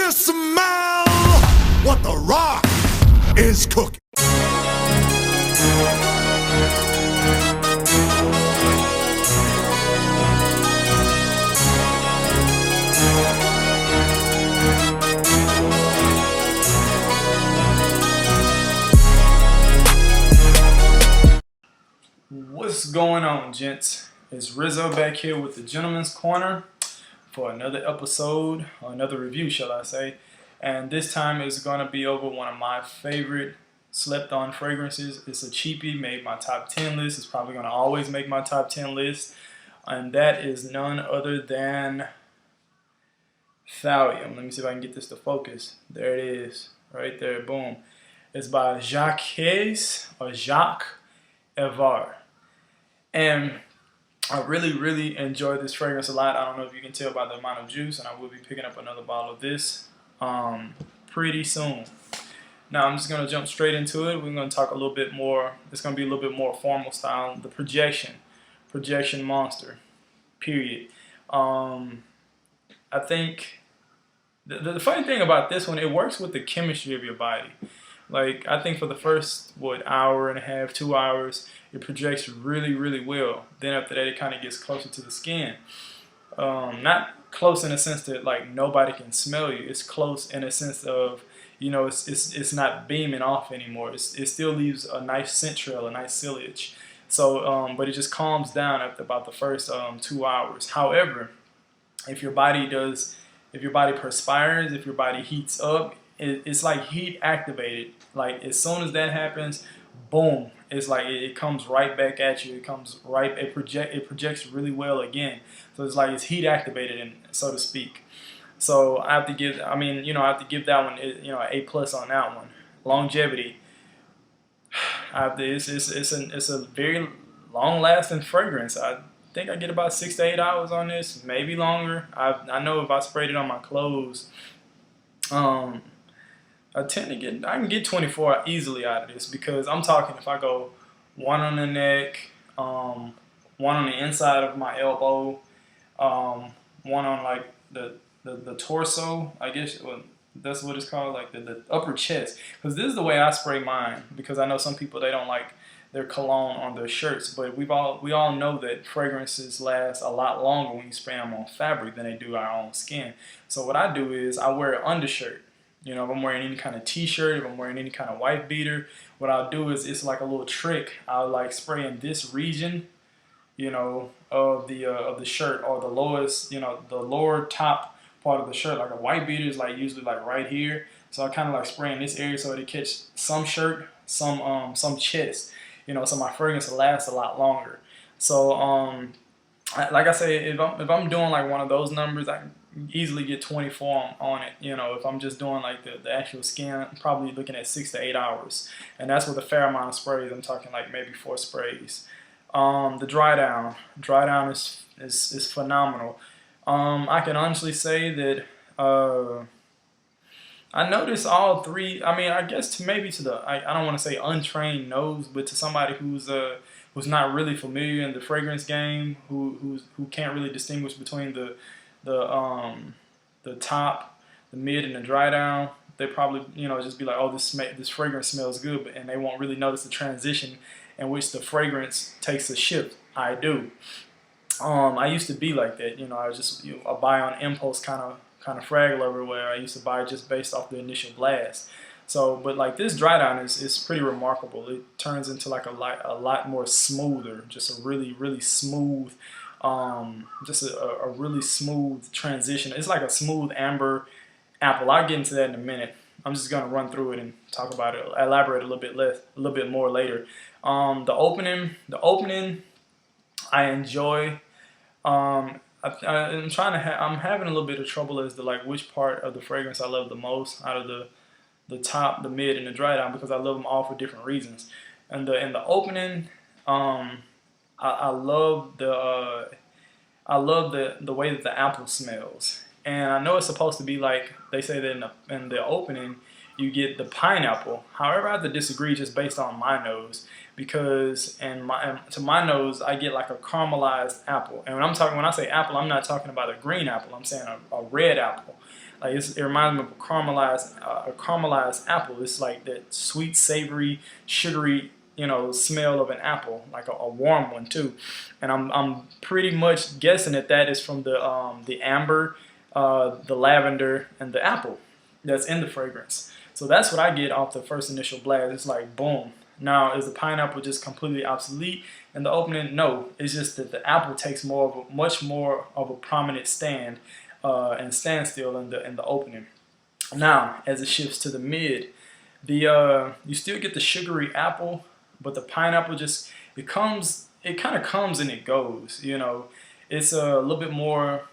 you smell what the rock is cooking? What's going on, gents? It's Rizzo back here with the Gentleman's Corner for another episode, or another review, shall I say. And this time it's going to be over one of my favorite slept-on fragrances. It's a cheapie, made my top 10 list. It's probably going to always make my top 10 list. And that is none other than Thallium. Let me see if I can get this to focus. There it is, right there, boom. It's by Jacques Edvard. And I really enjoy this fragrance a lot. I don't know if you can tell by the amount of juice, and I will be picking up another bottle of this pretty soon. Now I'm just going to jump straight into it. We're going to talk a little bit more. It's going to be a little bit more formal style. The projection monster, period. I think the funny thing about this one, it works with the chemistry of your body. Like, I think for the first, hour and a half, 2 hours, it projects really well. Then after that, it kind of gets closer to the skin. Not close in a sense that, like, nobody can smell you. It's close in a sense of, you know, it's not beaming off anymore. It still leaves a nice scent trail, a nice sillage. So, but it just calms down after about the first 2 hours. However, if your body perspires, if your body heats up, it's like heat activated. Like, as soon as that happens, boom, it's like it comes right back at you. It projects really well again. So it's like it's heat activated, and so to speak. So I have to give that one, an A+ on that one. Longevity. It's a very long lasting fragrance. I think I get about 6 to 8 hours on this, maybe longer. I know if I sprayed it on my clothes, I can get 24 easily out of this, because I'm talking if I go one on the neck, one on the inside of my elbow, one on like the torso, I guess that's what it's called, like the upper chest. Because this is the way I spray mine, because I know some people, they don't like their cologne on their shirts, but we all know that fragrances last a lot longer when you spray them on fabric than they do our own skin. So what I do is I wear an undershirt. You know, if I'm wearing any kind of t-shirt, if I'm wearing any kind of wife beater, what I'll do is, it's like a little trick. I'll like spray in this region, you know, of the shirt, or the lowest, you know, the lower top part of the shirt. Like a white beater is like usually like right here. So I kind of like spray in this area so it catch some shirt, some chest, you know, so my fragrance will last a lot longer. So like I say, if I'm doing like one of those numbers, I can easily get 24 on it. You know, if I'm just doing like the actual skin, I'm probably looking at 6 to 8 hours, and that's with a fair amount of sprays. I'm talking like maybe 4 sprays. The dry down is phenomenal. I can honestly say that I noticed all three. I guess maybe to the I don't want to say untrained nose, but to somebody who's not really familiar in the fragrance game, who can't really distinguish between the top, the mid, and the dry down, they probably, you know, just be like, oh, this fragrance smells good, and they won't really notice the transition in which the fragrance takes a shift. I do. I used to be like that, you know. I buy on impulse kind of frag lover, where I used to buy just based off the initial blast. So, but like this dry down is pretty remarkable. It turns into like a lot more smoother, just a really smooth. Just a really smooth transition. It's like a smooth amber apple. I'll get into that in a minute. I'm just gonna run through it and talk about it, elaborate a little bit more later. The opening, I enjoy. I'm having a little bit of trouble as to like which part of the fragrance I love the most out of the top, the mid, and the dry down, because I love them all for different reasons. And in the opening, I love the way that the apple smells, and I know it's supposed to be like they say that in the opening you get the pineapple. However, I have to disagree just based on my nose, because to my nose I get like a caramelized apple. And when I say apple, I'm not talking about a green apple. I'm saying a red apple. Like it reminds me of a caramelized apple. It's like that sweet, savory, sugary, smell of an apple, like a warm one too. And I'm pretty much guessing that is from the amber, the lavender, and the apple that's in the fragrance. So that's what I get off the first initial blast. It's like boom. Now, is the pineapple just completely obsolete in the opening? No, it's just that the apple takes much more of a prominent stand and standstill in the opening. Now, as it shifts to the mid, you still get the sugary apple, but the pineapple it kind of comes and it goes. It's a little bit more,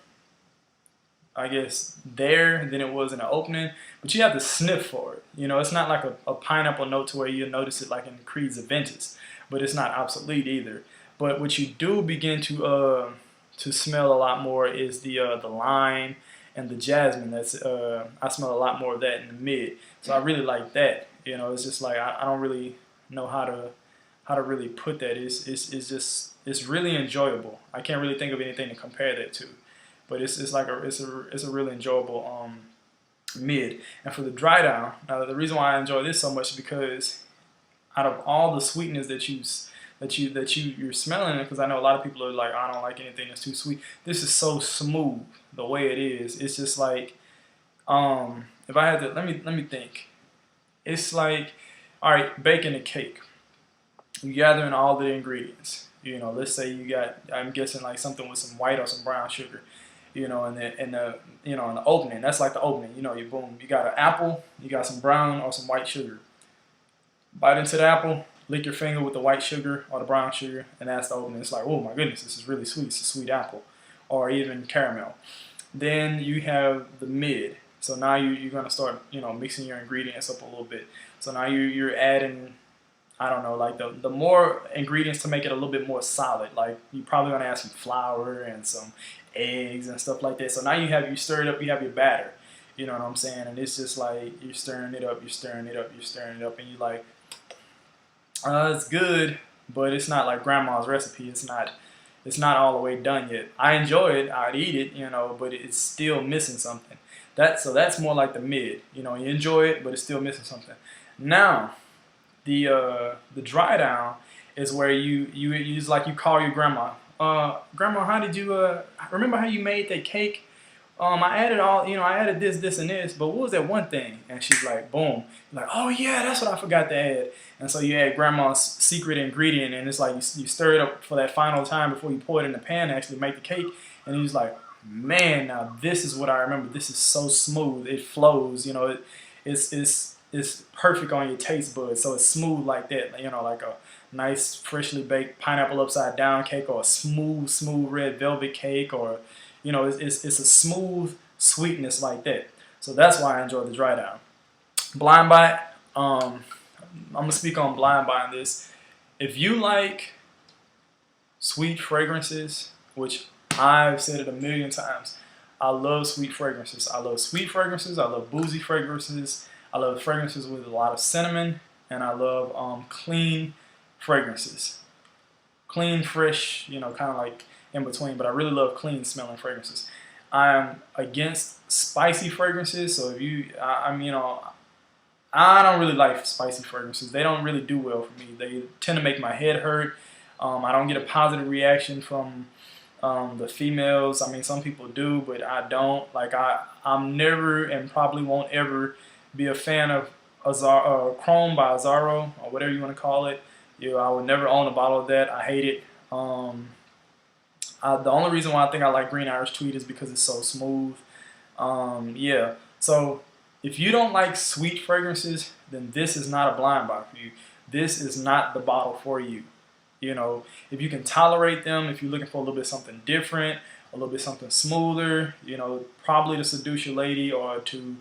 I guess, there than it was in the opening, but you have to sniff for it. It's not like a pineapple note to where you notice it like in Creed's Aventus, but it's not obsolete either. But what you do begin to smell a lot more is the lime and the jasmine. I smell a lot more of that in the mid, so I really like that. It's just like I don't really know how to really put that. It's really enjoyable. I can't really think of anything to compare that to. But it's a really enjoyable mid. And for the dry down, the reason why I enjoy this so much is because out of all the sweetness you're smelling, because I know a lot of people are like, I don't like anything that's too sweet. This is so smooth the way it is. It's just like if I had to let me think. It's like, all right, baking a cake. You gather in all the ingredients. Let's say you got, I'm guessing like something with some white or some brown sugar. In the opening, that's like the opening. You got an apple, you got some brown or some white sugar. Bite into the apple, lick your finger with the white sugar or the brown sugar, and that's the opening. It's like, oh my goodness, this is really sweet. It's a sweet apple, or even caramel. Then you have the mid. So now you're gonna start, mixing your ingredients up a little bit. So now you're adding, I don't know, like the more ingredients to make it a little bit more solid. Like you're probably gonna add some flour and some eggs and stuff like that. So now you stir it up, you have your batter. You know what I'm saying? And it's just like you're stirring it up, and you're like, it's good, but it's not like grandma's recipe. It's not all the way done yet. I enjoy it, I'd eat it, but it's still missing something. So that's more like the mid. You enjoy it, but it's still missing something. Now, the dry down is where you use, like, you call your grandma. Grandma, how did you remember how you made that cake? I added this, and this, but what was that one thing? And she's like, boom. You're like, oh yeah, that's what I forgot to add. And so you add grandma's secret ingredient, and it's like you stir it up for that final time before you pour it in the pan to actually make the cake. And you're just like, man, now this is what I remember. This is so smooth. It flows. It's perfect on your taste buds. So it's smooth like that. Like a nice freshly baked pineapple upside down cake, or a smooth red velvet cake, or it's a smooth sweetness like that. So that's why I enjoy the dry down. Blind buy, I'm gonna speak on blind buy on this. If you like sweet fragrances, which I've said it a million times, I love sweet fragrances. I love sweet fragrances. I love boozy fragrances. I love fragrances with a lot of cinnamon, and I love clean fragrances. Clean, fresh, kind of like in between, but I really love clean smelling fragrances. I'm against spicy fragrances, so I don't really like spicy fragrances. They don't really do well for me. They tend to make my head hurt. I don't get a positive reaction from the females. I mean, some people do, but I don't. Like, I'm never and probably won't ever be a fan of Chrome by Azzaro, or whatever you want to call it. I would never own a bottle of that. I hate it. The only reason why I think I like Green Irish Tweed is because it's so smooth. Yeah. So if you don't like sweet fragrances, then this is not a blind buy for you. This is not the bottle for you. If you can tolerate them, if you're looking for a little bit something different, a little bit something smoother, probably to seduce your lady, or to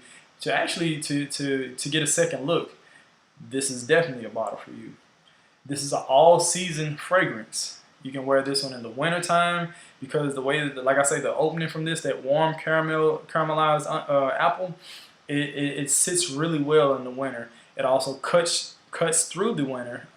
actually get a second look, this is definitely a bottle for you. This is an all-season fragrance. You can wear this one in the wintertime, because the way that, like I say, the opening from this, that warm caramelized apple, it sits really well in the winter. It also cuts through the winter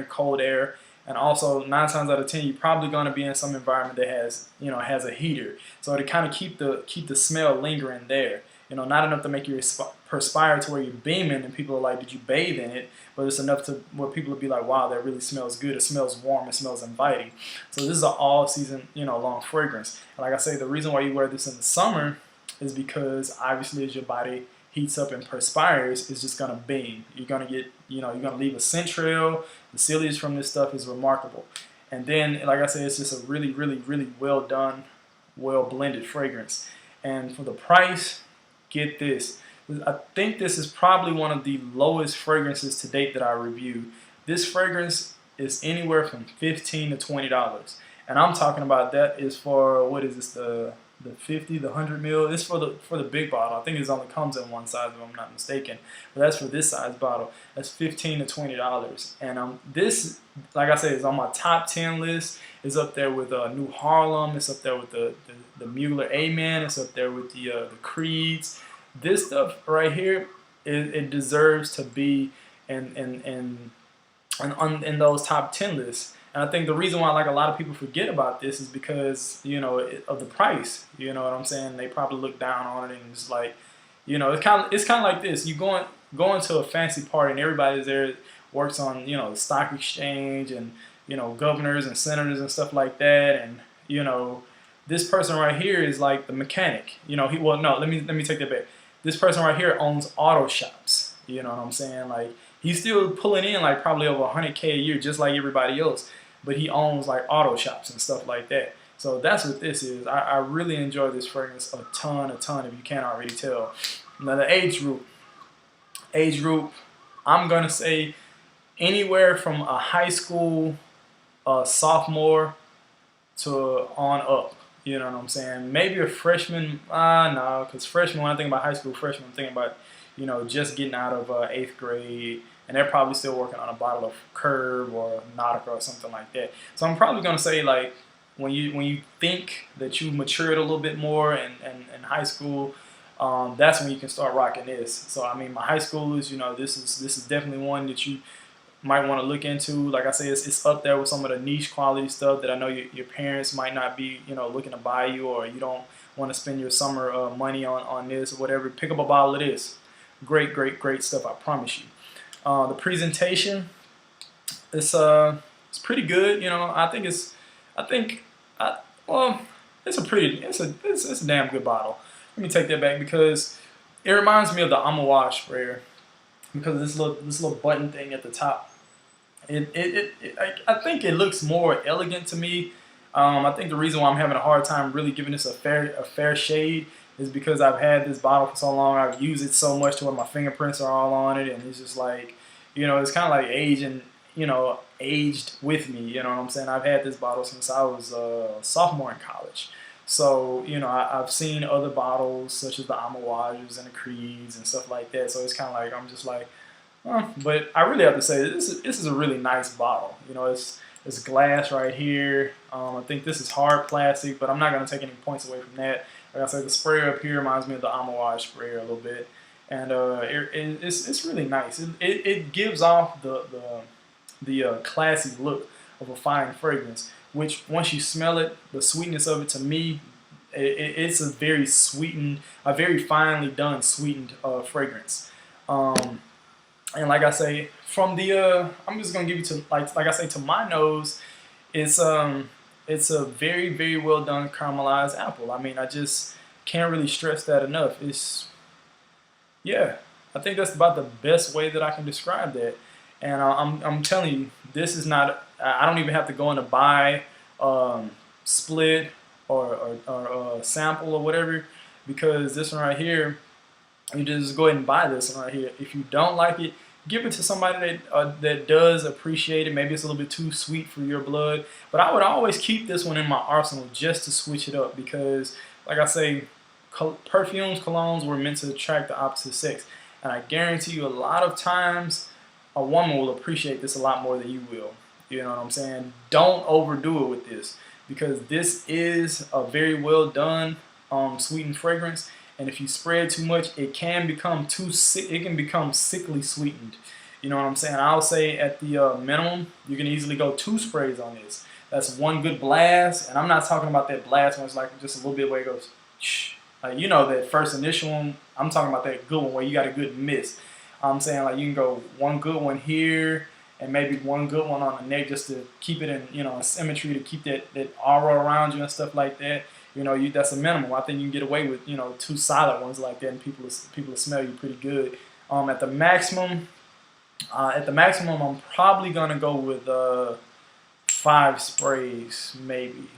cold air. And also, 9 times out of 10, you're probably going to be in some environment that has a heater, so to kind of keep the smell lingering there. You know, not enough to make you perspire to where you're beaming and people are like, did you bathe in it? But it's enough to where people will be like, wow, that really smells good. It smells warm. It smells inviting. So this is an all season, you know, long fragrance. And like I say, the reason why you wear this in the summer is because obviously as your body heats up and perspires, it's just gonna beam. You're gonna get, you know, you're gonna leave a scent trail. The foliage from this stuff is remarkable. And then, like I said, it's just a really, really, really well done, well blended fragrance. And for the price, get this. I think this is probably one of the lowest fragrances to date that I reviewed. This fragrance is anywhere from $15 to $20. And I'm talking about that is for, what is this, the 50, the 100 ml. It's for the big bottle. I think it only comes in one size if I'm not mistaken. But that's for this size bottle. That's $15 to $20. And this, like I said, is on my top 10 list. It's up there with New Harlem. It's up there with the Mueller Amen. It's up there with the Creeds. This stuff right here, it deserves to be in those top 10 lists. And I think the reason why like a lot of people forget about this is because, you know, of the price. You know what I'm saying? They probably look down on it and it's like, you know, it's kind of like this. You going to a fancy party and everybody's there works on, you know, the stock exchange and, you know, governors and senators and stuff like that. And, you know, this person right here is like the mechanic. You know, let me take that back. This person right here owns auto shops. You know what I'm saying? Like, he's still pulling in like probably over $100K a year, just like everybody else. But he owns like auto shops and stuff like that. So that's what this is. I really enjoy this fragrance a ton, if you can't already tell. Now the age group, I'm gonna say anywhere from a high school sophomore to on up. You know what I'm saying? Maybe a freshman, no, because freshman, when I think about high school freshman, I'm thinking about, you know, just getting out of 8th grade, and they're probably still working on a bottle of Curb or Nautica or something like that. So I'm probably gonna say like when you think that you've matured a little bit more in high school, that's when you can start rocking this. So I mean, my high schoolers, you know, this is definitely one that you might want to look into. Like I say, it's up there with some of the niche quality stuff that I know your parents might not be, you know, looking to buy you, or you don't want to spend your summer money on this or whatever. Pick up a bottle of this. Great stuff, I promise you. The presentation, it's pretty good. You know, it's a damn good bottle. Let me take that back because it reminds me of the Amouage sprayer because of this little button thing at the top. I think it looks more elegant to me. I think the reason why I'm having a hard time really giving this a fair shade is because I've had this bottle for so long. I've used it so much to where my fingerprints are all on it, and it's just like, you know, it's kind of like aging, you know, aged with me. You know what I'm saying? I've had this bottle since I was a sophomore in college. So, you know, I've seen other bottles such as the Amouages and the Creeds and stuff like that. So it's kind of like, I'm just like, but I really have to say this is a really nice bottle. You know, it's glass right here. I think this is hard plastic, but I'm not going to take any points away from that. Like I said, the sprayer up here reminds me of the Amouage sprayer a little bit, and it's really nice. It gives off the classy look of a fine fragrance, which once you smell it, the sweetness of it to me, it's a very sweetened, a very finely done sweetened fragrance. And like I say, from the I'm just gonna give you to like I say, to my nose, it's a very well done caramelized apple. I mean, I just can't really stress that enough. Yeah, I think that's about the best way that I can describe that. And I'm telling you, this is not. I don't even have to go in to buy split or sample or whatever, because this one right here, you just go ahead and buy this one right here. If you don't like it, give it to somebody that does appreciate it. Maybe it's a little bit too sweet for your blood, but I would always keep this one in my arsenal just to switch it up, because like I say, perfumes, colognes were meant to attract the opposite sex, and I guarantee you a lot of times a woman will appreciate this a lot more than you will. You know what I'm saying? Don't overdo it with this, because this is a very well done sweetened fragrance. And if you spray it too much, it can become sickly sweetened. You know what I'm saying? I'll say at the minimum, you can easily go 2 sprays on this. That's one good blast, and I'm not talking about that blast when it's like just a little bit where it goes, shh. Like, you know, that first initial one, I'm talking about that good one where you got a good mist. I'm saying, like, you can go one good one here and maybe one good one on the neck just to keep it in, you know, in symmetry, to keep that aura around you and stuff like that. You know, that's a minimum. I think you can get away with, you know, 2 solid ones like that, and people will smell you pretty good. At the maximum, I'm probably gonna go with 5 sprays, maybe,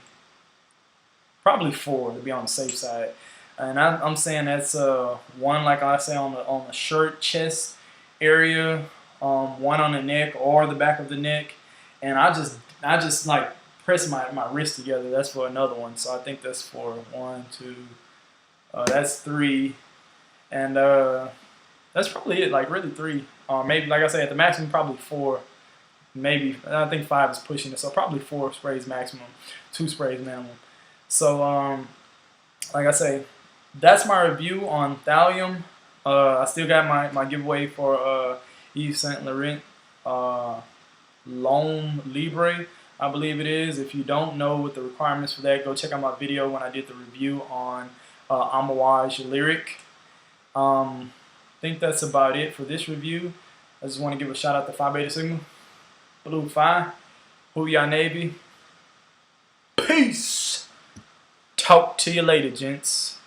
probably 4 to be on the safe side. And I'm saying that's one, like I say, on the shirt chest area, one on the neck or the back of the neck, and I just like press my wrist together. That's for another one. So I think that's for 1, 2, that's 3, and that's probably it. Like really 3, maybe, like I say, at the maximum probably 4. Maybe I think 5 is pushing it, so probably 4 sprays maximum, 2 sprays minimum. So like I say, that's my review on Thallium. I still got my giveaway for Yves Saint Laurent L'Homme Libre, I believe it is. If you don't know what the requirements for that, go check out my video when I did the review on Amouage Lyric. I think that's about it for this review. I just want to give a shout out to Phi Beta Sigma, Blue Phi, Booyah Navy. Peace. Talk to you later, gents.